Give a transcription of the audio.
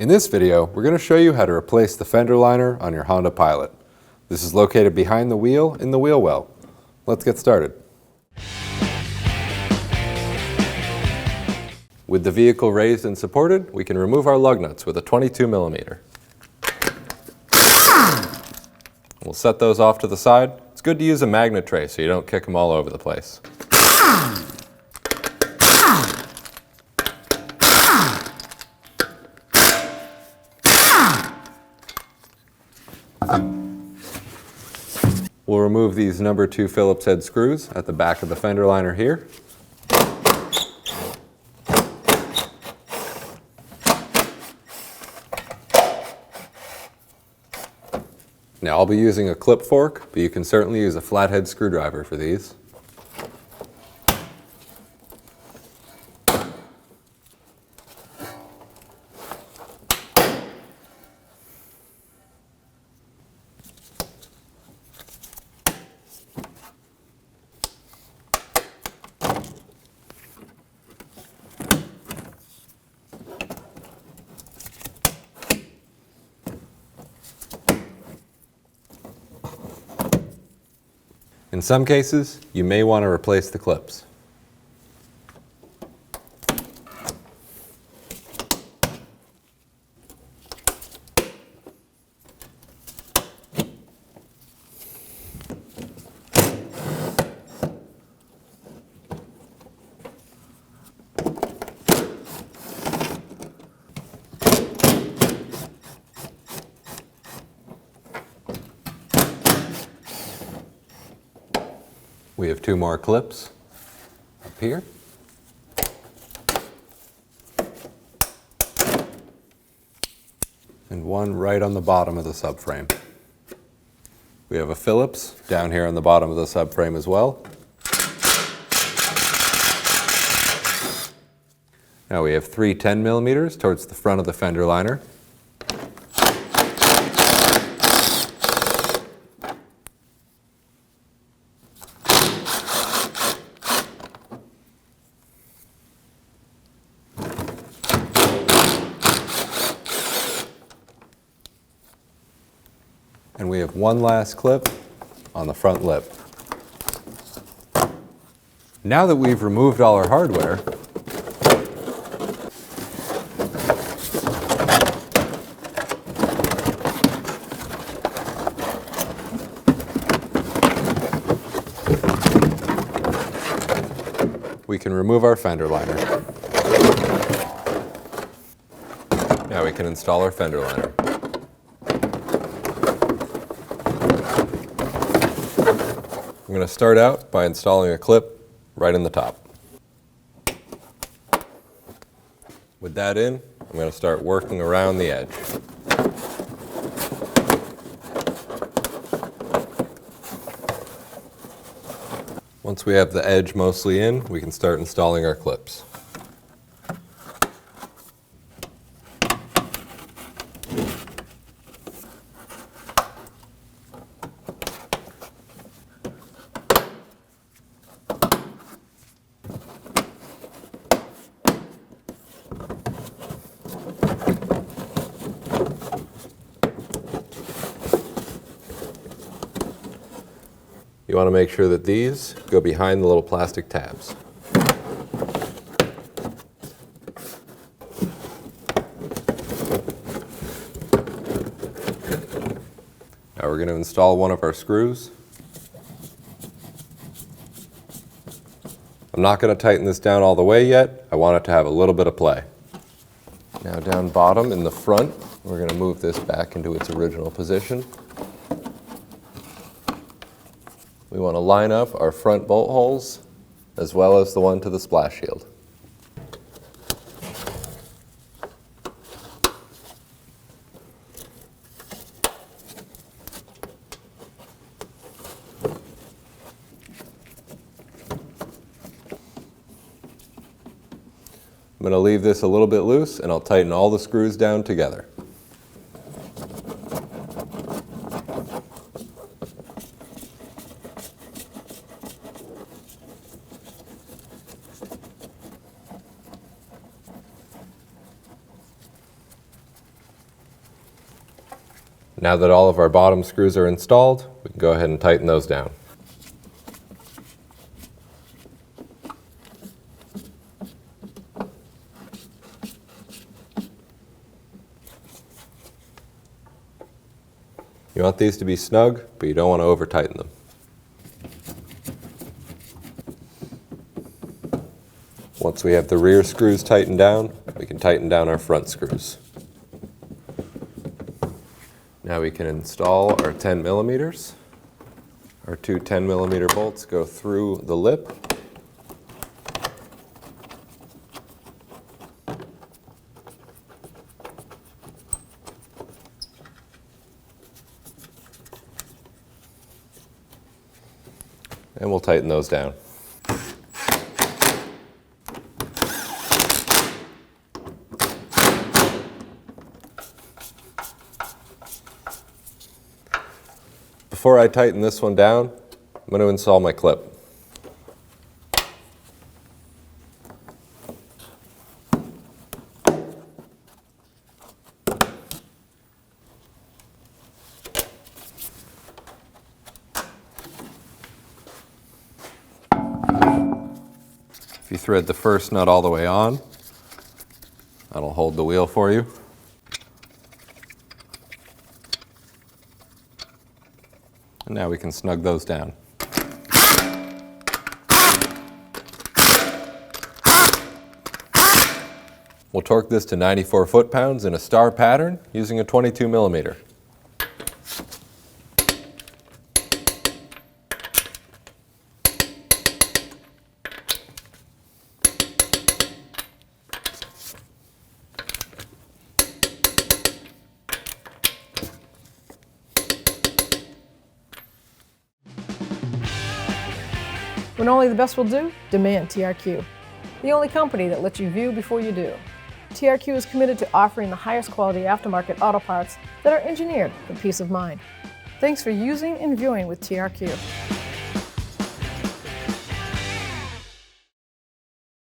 In this video, we're going to show you how to replace the fender liner on your Honda Pilot. This is located behind the wheel in the wheel well. Let's get started. With the vehicle raised and supported, we can remove our lug nuts with a 22mm. We'll set those off to the side. It's good to use a magnet tray so you don't kick them all over the place. We'll remove these number 2 Phillips head screws at the back of the fender liner here. Now I'll be using a clip fork, but you can certainly use a flathead screwdriver for these. In some cases, you may want to replace the clips. We have 2 more clips up here. And one right on the bottom of the subframe. We have a Phillips down here on the bottom of the subframe as well. Now we have 3 10mm towards the front of the fender liner. And we have one last clip on the front lip. Now that we've removed all our hardware, we can remove our fender liner. Now we can install our fender liner. I'm going to start out by installing a clip right in the top. With that in, I'm going to start working around the edge. Once we have the edge mostly in, we can start installing our clips. You want to make sure that these go behind the little plastic tabs. Now we're going to install one of our screws. I'm not going to tighten this down all the way yet. I want it to have a little bit of play. Now down bottom in the front, we're going to move this back into its original position. We want to line up our front bolt holes as well as the one to the splash shield. I'm going to leave this a little bit loose and I'll tighten all the screws down together. Now that all of our bottom screws are installed, we can go ahead and tighten those down. You want these to be snug, but you don't want to over-tighten them. Once we have the rear screws tightened down, we can tighten down our front screws. Now we can install our 10 millimeters. Our two 10 millimeter bolts go through the lip. And we'll tighten those down. Before I tighten this one down, I'm going to install my clip. If you thread the first nut all the way on, that'll hold the wheel for you. And now we can snug those down. We'll torque this to 94 foot-pounds in a star pattern using a 22 millimeter. When only the best will do, demand TRQ. The only company that lets you view before you do. TRQ is committed to offering the highest quality aftermarket auto parts that are engineered for peace of mind. Thanks for using and viewing with TRQ.